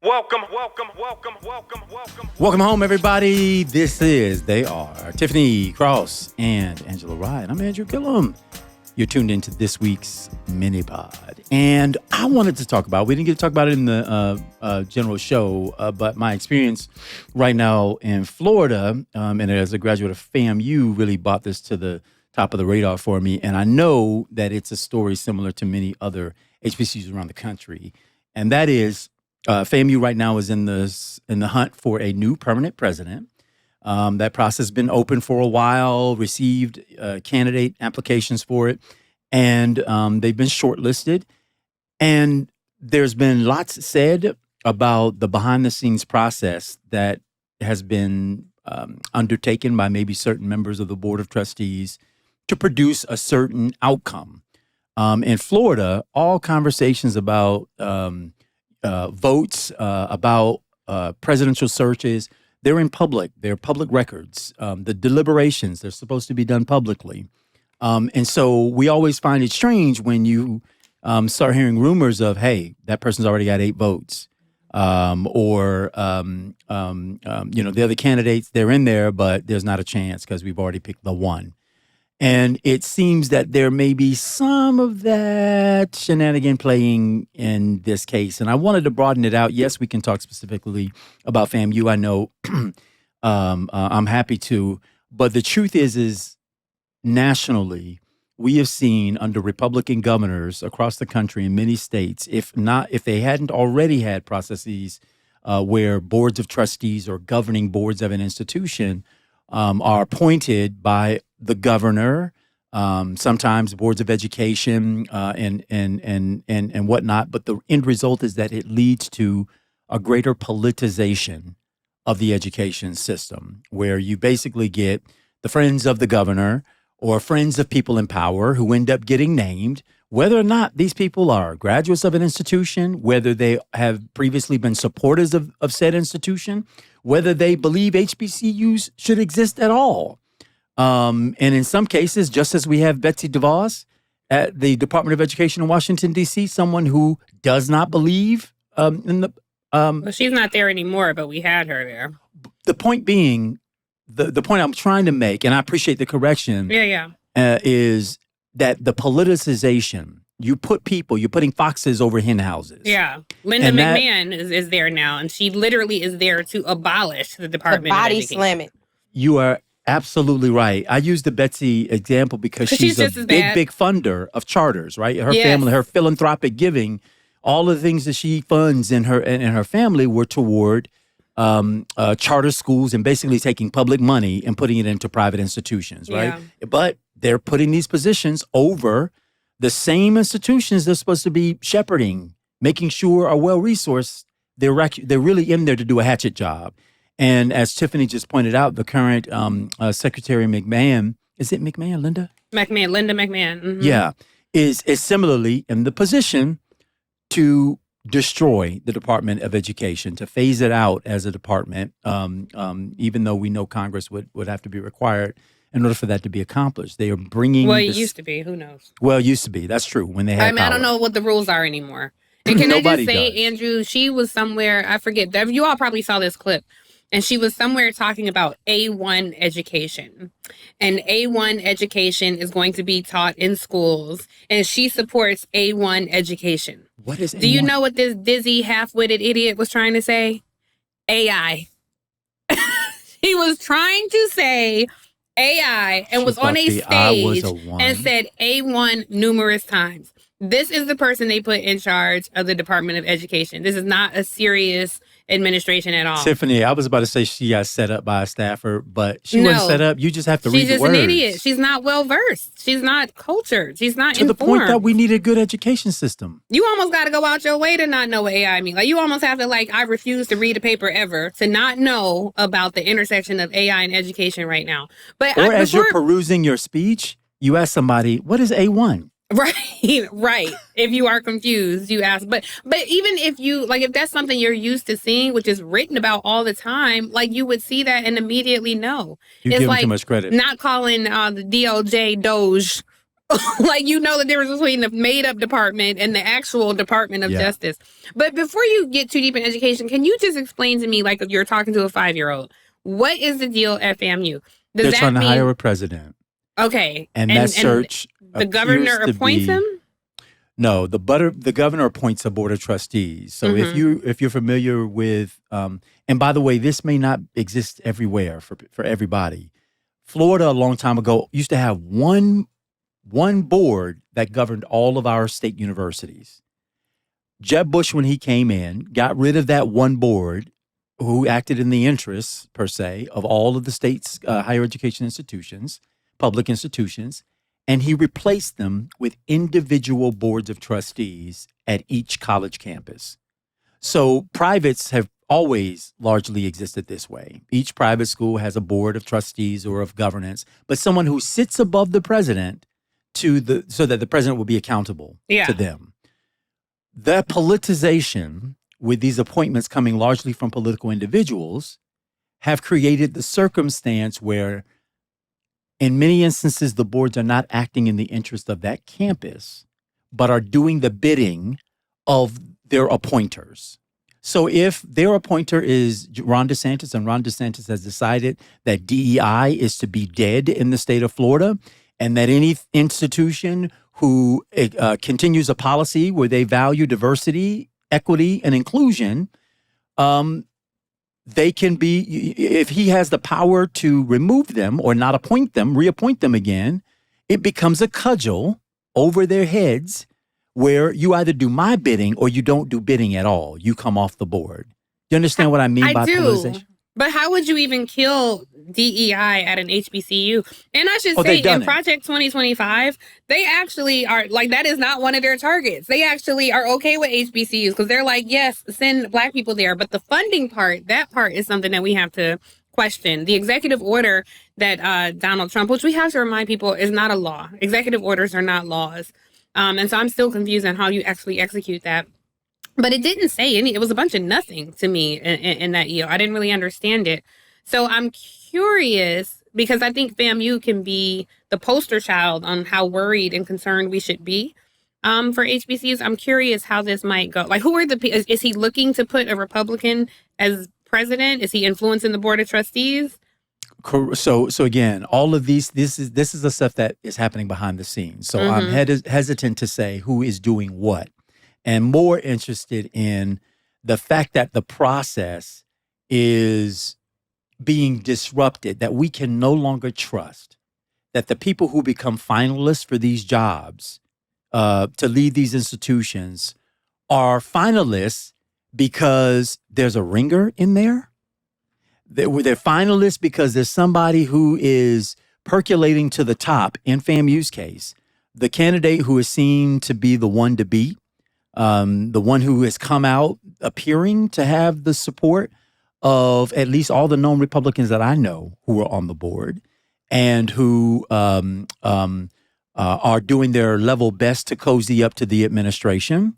Welcome home, everybody. They are Tiffany Cross and Angela Rye, and I'm Andrew Gillum. You're tuned into this week's MiniPod. And I wanted to talk about, we didn't get to talk about it in the general show, but my experience right now in Florida, and as a graduate of FAMU, really brought this to the top of the radar for me. And I know that it's a story similar to many other HBCUs around the country. And that is, FAMU right now is in the hunt for a new permanent president. That process has been open for a while, received candidate applications for it, and they've been shortlisted. And there's been lots said about the behind-the-scenes process that has been undertaken by maybe certain members of the Board of Trustees to produce a certain outcome. In Florida, all conversations about votes, about presidential searches, they're in public. They're public records. The deliberations, they're supposed to be done publicly. And so we always find it strange when you start hearing rumors of, hey, that person's already got 8 votes. The other candidates, they're in there, but there's not a chance because we've already picked the one. And it seems that there may be some of that shenanigan playing in this case. And I wanted to broaden it out. Yes, we can talk specifically about FAMU. I know I'm happy to. But the truth is nationally, we have seen under Republican governors across the country in many states, if they hadn't already had processes where boards of trustees or governing boards of an institution are appointed by the governor, sometimes boards of education, and whatnot. But the end result is that it leads to a greater politicization of the education system, where you basically get the friends of the governor or friends of people in power who end up getting named, whether or not these people are graduates of an institution, whether they have previously been supporters of said institution, whether they believe HBCUs should exist at all. And in some cases, just as we have Betsy DeVos at the Department of Education in Washington, D.C., someone who does not believe in the... well, she's not there anymore, but we had her there. The point being, the point I'm trying to make, and I appreciate the correction, is that the politicization, you're putting foxes over hen houses. Yeah. Linda McMahon is there now, and she literally is there to abolish the Department of Education. Body slam it. You are absolutely right. I use the Betsy example because she's a big funder of charters, right? Her family, her philanthropic giving, all the things that she funds in her family were toward charter schools and basically taking public money and putting it into private institutions, right? Yeah. But they're putting these positions over the same institutions they're supposed to be shepherding, making sure are well-resourced. They're really in there to do a hatchet job. And as Tiffany just pointed out, the current Secretary McMahon, is it McMahon, Linda? Linda McMahon. Mm-hmm. Yeah, is similarly in the position to destroy the Department of Education, to phase it out as a department, even though we know Congress would have to be required in order for that to be accomplished. They are bringing... Well, it used to be. Who knows? Well, it used to be. That's true. When they had power. I don't know what the rules are anymore. And can I just say, Andrew, she was somewhere, I forget, you all probably saw this clip, and she was somewhere talking about A1 education. And A1 education is going to be taught in schools, and she supports A1 education. What is A1? Do you know what this dizzy, half-witted idiot was trying to say? AI. He was trying to say AI and was on a stage and said A1 numerous times. This is the person they put in charge of the Department of Education. This is not a serious administration at all. Tiffany, I was about to say she got set up by a staffer, but she wasn't set up. You just have to read the words. She's just an idiot. She's not well-versed. She's not cultured. She's not informed. To the point that we need a good education system. You almost got to go out your way to not know what AI means. Like, you almost have to, I refuse to read a paper ever to not know about the intersection of AI and education right now. But as you're perusing your speech, you ask somebody, what is A1? Right. If you are confused, you ask. But even if you, if that's something you're used to seeing, which is written about all the time, you would see that and immediately know. You give them too much credit. Not calling the DOJ Doge Like, you know the difference between the made-up department and the actual Department of Justice. But before you get too deep in education, can you just explain to me, like you're talking to a 5-year-old, what is the deal at FAMU? They're trying to hire a president. Okay. And that search the governor appoints him? No, the governor appoints a board of trustees. So if you're familiar with, and by the way, this may not exist everywhere for everybody. Florida a long time ago used to have one board that governed all of our state universities. Jeb Bush, when he came in, got rid of that one board who acted in the interests, per se, of all of the state's higher education institutions, public institutions, and he replaced them with individual boards of trustees at each college campus. So privates have always largely existed this way. Each private school has a board of trustees or of governance, but someone who sits above the president so that the president will be accountable to them. That politicization, with these appointments coming largely from political individuals, have created the circumstance where, in many instances, the boards are not acting in the interest of that campus, but are doing the bidding of their appointers. So if their appointer is Ron DeSantis, and Ron DeSantis has decided that DEI is to be dead in the state of Florida, and that any institution who continues a policy where they value diversity, equity, and inclusion, they can be, if he has the power to remove them or not appoint them, reappoint them again, it becomes a cudgel over their heads where you either do my bidding or you don't do bidding at all. You come off the board. You understand what I mean by politicization? But how would you even kill DEI at an HBCU? And I should say, in Project 2025, they actually are, like, that is not one of their targets. They actually are okay with HBCUs because they're like, yes, send Black people there. But the funding part, that part is something that we have to question. The executive order that Donald Trump, which we have to remind people is not a law. Executive orders are not laws. And so I'm still confused on how you actually execute that. But it didn't say any, it was a bunch of nothing to me in that EO. I didn't really understand it. So I'm curious, because I think FAMU can be the poster child on how worried and concerned we should be for HBCUs. I'm curious how this might go. Like, who are is he looking to put a Republican as president? Is he influencing the board of trustees? So again, all of this is the stuff that is happening behind the scenes. So I'm hesitant to say who is doing what, and more interested in the fact that the process is being disrupted, that we can no longer trust that the people who become finalists for these jobs to lead these institutions are finalists because there's a ringer in there. They're finalists because there's somebody who is percolating to the top. In FAMU's case, the candidate who is seen to be the one to beat, the one who has come out appearing to have the support of at least all the known Republicans that I know who are on the board, and who are doing their level best to cozy up to the administration,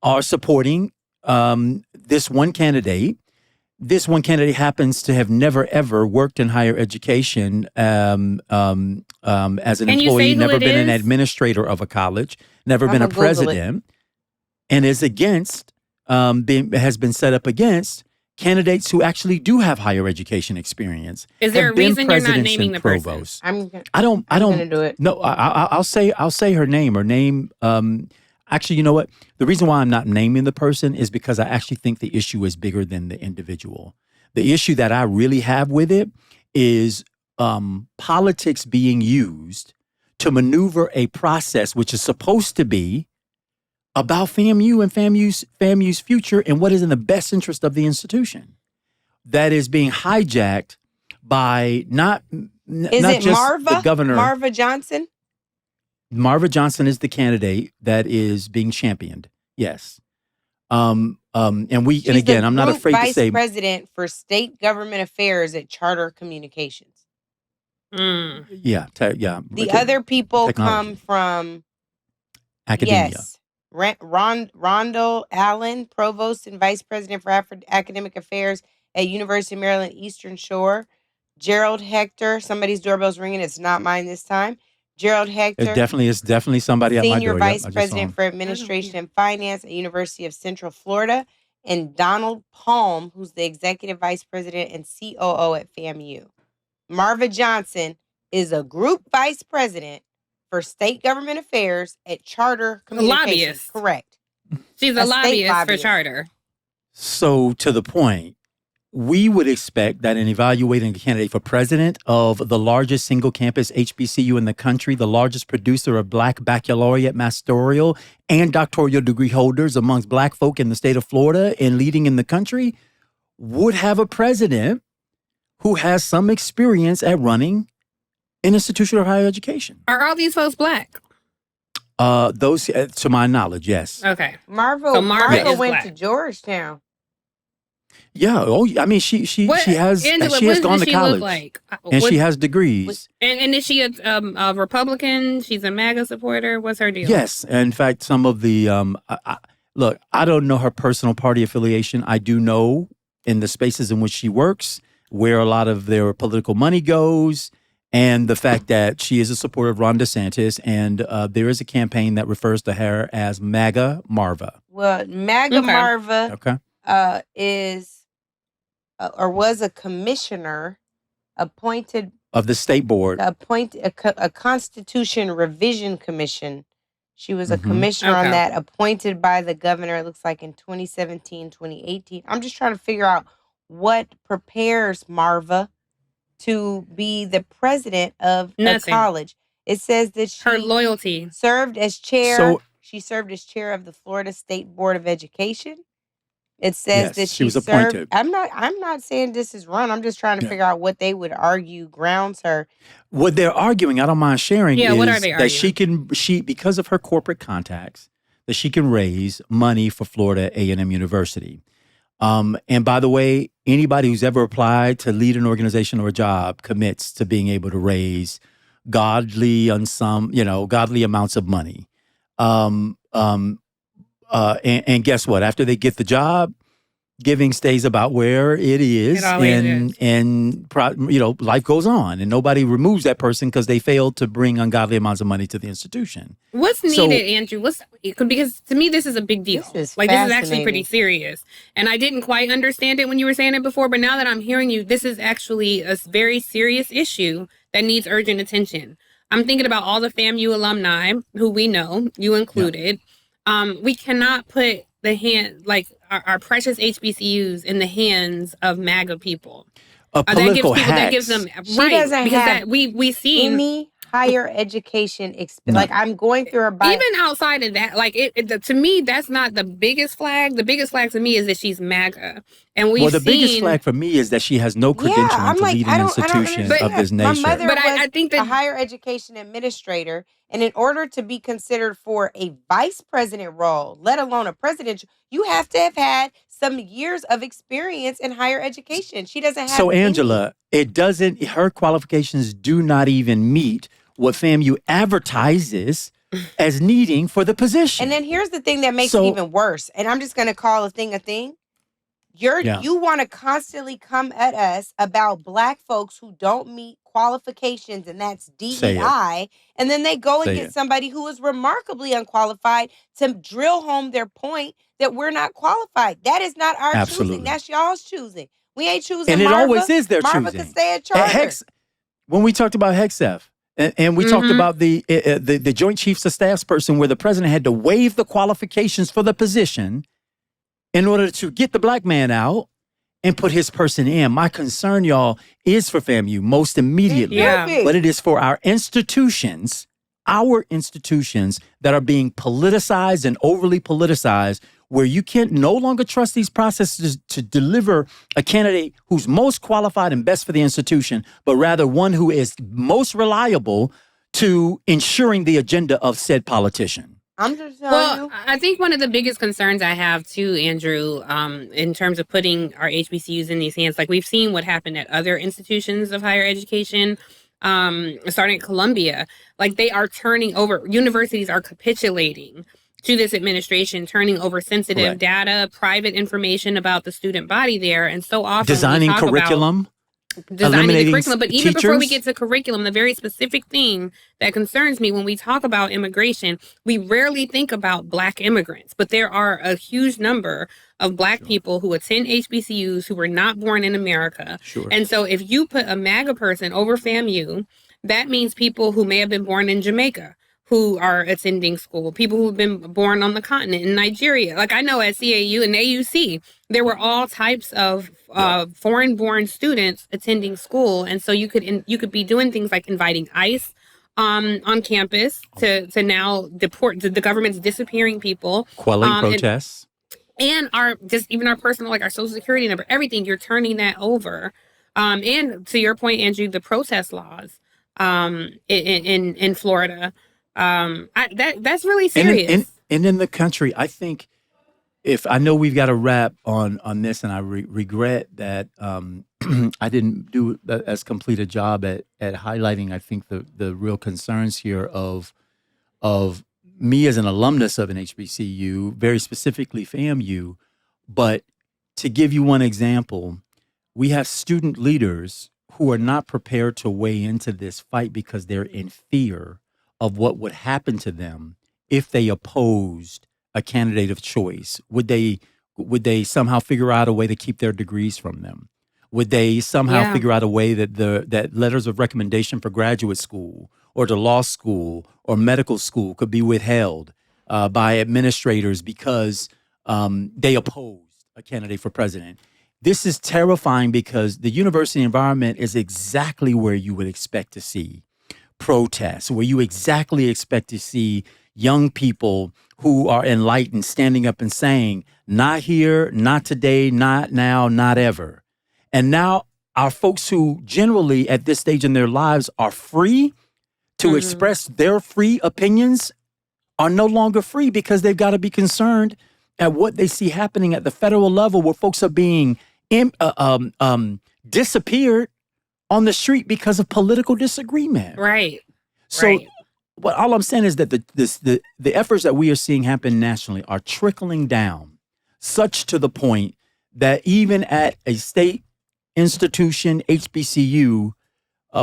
are supporting this one candidate. This one candidate happens to have never, ever worked in higher education as an employee, never been an administrator of a college, never been a president, and is against, has been set up against candidates who actually do have higher education experience. Is there a reason you're not naming the person? I don't do it. No, I'll say her name or name. Actually, you know what? The reason why I'm not naming the person is because I actually think the issue is bigger than the individual. The issue that I really have with it is politics being used to maneuver a process which is supposed to be about FAMU and FAMU's future and what is in the best interest of the institution. That is being hijacked by not just the governor. Marva Johnson? Marva Johnson is the candidate that is being championed. Yes. And again, I'm not afraid to say vice president for state government affairs at Charter Communications. Yeah. The other people technology. Come from academia. Yes. Rondell Allen, provost and vice president for academic affairs at University of Maryland Eastern Shore. Gerald Hector, somebody's doorbell's ringing. It's not mine this time. Gerald Hector. It's definitely somebody at my door. Senior Vice President for Administration and Finance at University of Central Florida, and Donald Palm, who's the Executive Vice President and COO at FAMU. Marva Johnson is a Group Vice President for State Government Affairs at Charter Communications. Lobbyist. Correct. She's a lobbyist for Charter. So to the point, we would expect that in evaluating a candidate for president of the largest single campus HBCU in the country, the largest producer of Black baccalaureate, magisterial, and doctoral degree holders amongst Black folk in the state of Florida and leading in the country, would have a president who has some experience at running an institution of higher education. Are all these folks Black? Those, to my knowledge, yes. Okay. Marva went Black. to Georgetown. Yeah. Oh, I mean, she has Angela, she has gone to college, look like? and she has degrees. And is she a Republican? She's a MAGA supporter. What's her deal? Yes. In fact, some of the look, I don't know her personal party affiliation. I do know in the spaces in which she works where a lot of their political money goes, and the fact that she is a supporter of Ron DeSantis, and there is a campaign that refers to her as MAGA Marva. Well, MAGA Marva is or was a commissioner appointed of the state board. A Constitution Revision Commission. She was a commissioner on that, appointed by the governor, it looks like in 2017, 2018. I'm just trying to figure out what prepares Marva to be the president of a college. It says that her loyalty served as chair. She served as chair of the Florida State Board of Education. It says that she was appointed. I'm not saying this is run. I'm just trying to figure out what they would argue grounds her. What they're arguing, I don't mind sharing, is what are they arguing? that she because of her corporate contacts, that she can raise money for Florida A&M University. And by the way, anybody who's ever applied to lead an organization or a job commits to being able to raise godly amounts of money. And guess what? After they get the job, giving stays about where it is, and life goes on, and nobody removes that person because they failed to bring ungodly amounts of money to the institution. What's needed, Andrew? Because to me, this is a big deal. This is actually pretty serious, and I didn't quite understand it when you were saying it before. But now that I'm hearing you, this is actually a very serious issue that needs urgent attention. I'm thinking about all the FAMU alumni who we know, you included. Yeah. We cannot put our precious HBCUs in the hands of MAGA people. That gives them she doesn't because have we see any higher education experience. Like, I'm going through her bio. Even outside of that, to me, that's not the biggest flag. The biggest flag to me is that she's MAGA, and the biggest flag for me is that she has no credentialing to lead an institution of this nature. My mother was I think that a higher education administrator, and in order to be considered for a vice president role, let alone a presidential, you have to have had some years of experience in higher education. She doesn't have. So Angela, her qualifications do not even meet what FAMU advertises as needing for the position. And then here's the thing that makes it even worse. And I'm just going to call a thing a thing. You want to constantly come at us about Black folks who don't meet qualifications, and that's DEI. And then they go and get somebody who is remarkably unqualified to drill home their point that we're not qualified. That is not our choosing. That's y'all's choosing. We ain't choosing and Marva. It always is their Marva choosing. Could stay at Charter. When we talked about HECSEF, and we talked about the Joint Chiefs of Staff's person, where the president had to waive the qualifications for the position in order to get the Black man out and put his person in. My concern, y'all, is for FAMU most immediately. But it is for our institutions that are being politicized and overly politicized, where you can't no longer trust these processes to deliver a candidate who's most qualified and best for the institution, but rather one who is most reliable to ensuring the agenda of said politician. I think one of the biggest concerns I have too, Andrew, in terms of putting our HBCUs in these hands, like we've seen what happened at other institutions of higher education, starting at Columbia, like they are turning over, universities are capitulating to this administration, turning over sensitive data, private information about the student body there. And so often designing curriculum. designing the curriculum. But even before we get to curriculum, the very specific thing that concerns me when we talk about immigration, we rarely think about Black immigrants, but there are a huge number of Black people who attend HBCUs who were not born in America. Sure. And so if you put a MAGA person over FAMU, that means people who may have been born in Jamaica who are attending school, people who've been born on the continent in Nigeria. Like I know at CAU and AUC, there were all types of foreign-born students attending school. And so you could be doing things like inviting ICE on campus to now deport. The government's disappearing people. Quelling protests. And our personal, like our social security number, everything, you're turning that over. And to your point, Andrew, the protest laws in Florida, that's really serious. And in the country, I think I know we've got a wrap on this, and I regret that I didn't do as complete a job at highlighting, I think, the real concerns here of me as an alumnus of an HBCU, very specifically FAMU. But to give you one example, we have student leaders who are not prepared to weigh into this fight because they're in fear of what would happen to them if they opposed a candidate of choice. Would they somehow figure out a way to keep their degrees from them? Would they somehow figure out a way that letters of recommendation for graduate school or to law school or medical school could be withheld by administrators because they opposed a candidate for president? This is terrifying because the university environment is exactly where you would expect to see protests, where you exactly expect to see young people who are enlightened standing up and saying, not here, not today, not now, not ever. And now our folks who generally at this stage in their lives are free to express their free opinions are no longer free because they've got to be concerned at what they see happening at the federal level, where folks are being disappeared on the street because of political disagreement. Right. So what all I'm saying is that the efforts that we are seeing happen nationally are trickling down such to the point that even at a state institution, HBCU,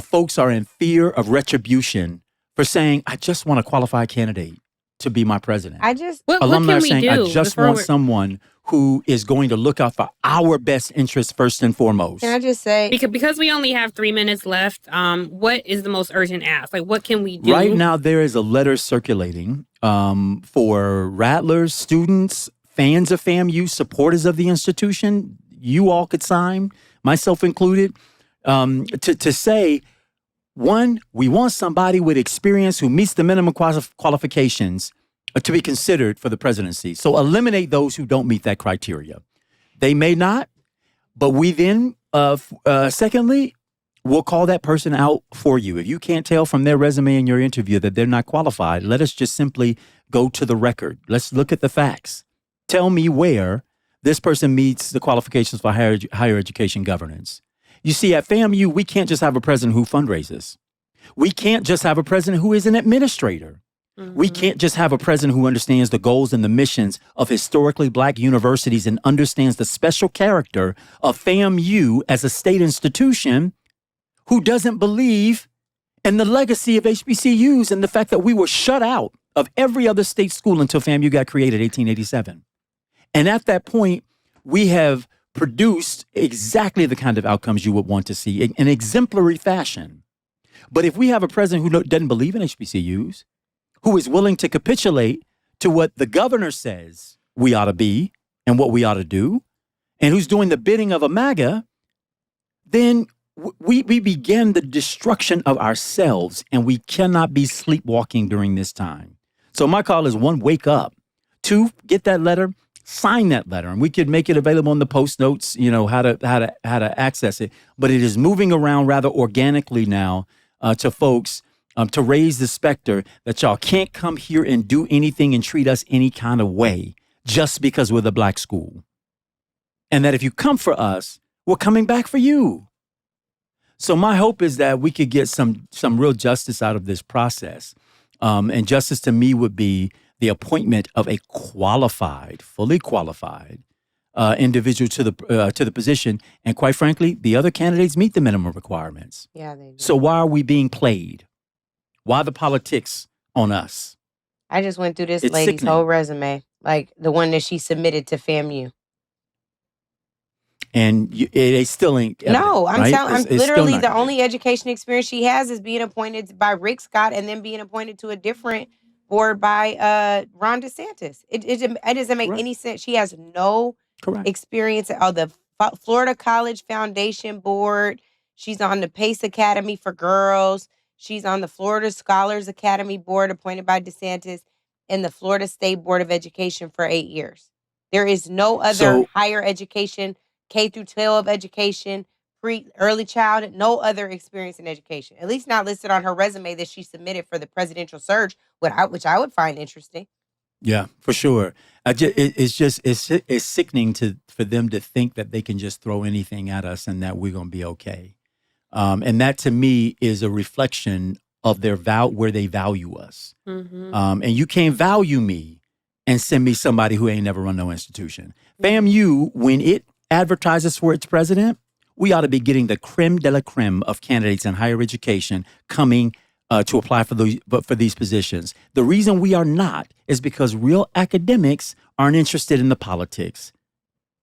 folks are in fear of retribution for saying, I just want a qualified candidate to be my president. Alumni are saying, I just want someone who is going to look out for our best interests first and foremost. Can I just say, because we only have 3 minutes left, what is the most urgent ask? Like, what can we do? Right now, there is a letter circulating for rattlers, students, fans of FAMU, supporters of the institution. You all could sign, myself included, to say, one, we want somebody with experience who meets the minimum qualifications to be considered for the presidency. So eliminate those who don't meet that criteria. They may not, but we then, secondly, we'll call that person out for you. If you can't tell from their resume in your interview that they're not qualified, let us just simply go to the record. Let's look at the facts. Tell me where this person meets the qualifications for higher education governance. You see, at FAMU, we can't just have a president who fundraises. We can't just have a president who is an administrator. Mm-hmm. We can't just have a president who understands the goals and the missions of historically Black universities and understands the special character of FAMU as a state institution, who doesn't believe in the legacy of HBCUs and the fact that we were shut out of every other state school until FAMU got created in 1887. And at that point, we have produced exactly the kind of outcomes you would want to see in exemplary fashion. But if we have a president who doesn't believe in HBCUs, who is willing to capitulate to what the governor says we ought to be and what we ought to do, and who's doing the bidding of a MAGA, then we begin the destruction of ourselves, and we cannot be sleepwalking during this time. So my call is, one, wake up. Two, get that letter, sign that letter, and we could make it available in the post notes, how to access it. But it is moving around rather organically now to folks to raise the specter that y'all can't come here and do anything and treat us any kind of way just because we're the Black school. And that if you come for us, we're coming back for you. So my hope is that we could get some real justice out of this process. And justice to me would be the appointment of a qualified, fully qualified individual to the position. And quite frankly, the other candidates meet the minimum requirements. Yeah, they do. So why are we being played? Why the politics on us? I just went through this It's lady's sickening. whole resume, like the one that she submitted to FAMU. And it still ain't evident, No, I'm right? telling. I'm It's still literally not the evident. only education experience she has is being appointed by Rick Scott and then being appointed to a different board by Ron DeSantis. It doesn't make Correct. any sense. She has no Correct. experience at the Florida College Foundation Board. She's on the Pace Academy for Girls. She's on the Florida Scholars Academy Board appointed by DeSantis and the Florida State Board of Education for 8 years. There is no other higher education, K through 12 education, early childhood, no other experience in education. At least not listed on her resume that she submitted for the presidential search, which I would find interesting. Yeah, for sure. It's sickening for them to think that they can just throw anything at us and that we're going to be okay. And that to me is a reflection of their where they value us. Mm-hmm. And you can't value me and send me somebody who ain't never run no institution. FAMU, when it advertises for its president, we ought to be getting the creme de la creme of candidates in higher education coming to apply for these positions. The reason we are not is because real academics aren't interested in the politics.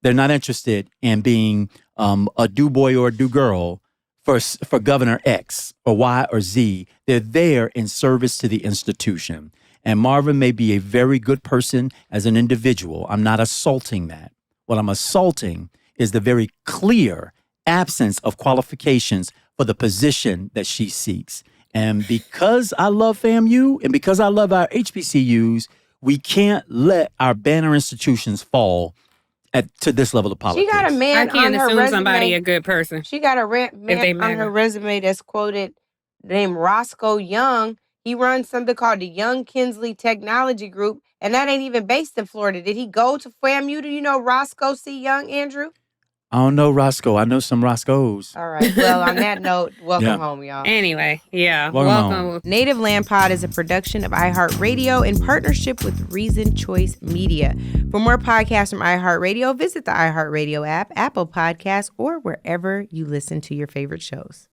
They're not interested in being a do boy or a do girl for Governor X or Y or Z. They're there in service to the institution. And Marva may be a very good person as an individual. I'm not assaulting that. What I'm assaulting is the very clear absence of qualifications for the position that she seeks. And because I love FAMU and because I love our HBCUs, we can't let our banner institutions fall to this level of politics. She got a man I can't on her assume resume. somebody a good person. She got a man on her resume that's quoted named Roscoe Young. He runs something called the Young Kinsley Technology Group, and that ain't even based in Florida. Did he go to FAMU? Do you know Roscoe C. Young, Andrew? I don't know Roscoe. I know some Roscoes. All right. Well, on that note, welcome home, y'all. Anyway, yeah. Welcome home. Native Land Pod is a production of iHeartRadio in partnership with Reason Choice Media. For more podcasts from iHeartRadio, visit the iHeartRadio app, Apple Podcasts, or wherever you listen to your favorite shows.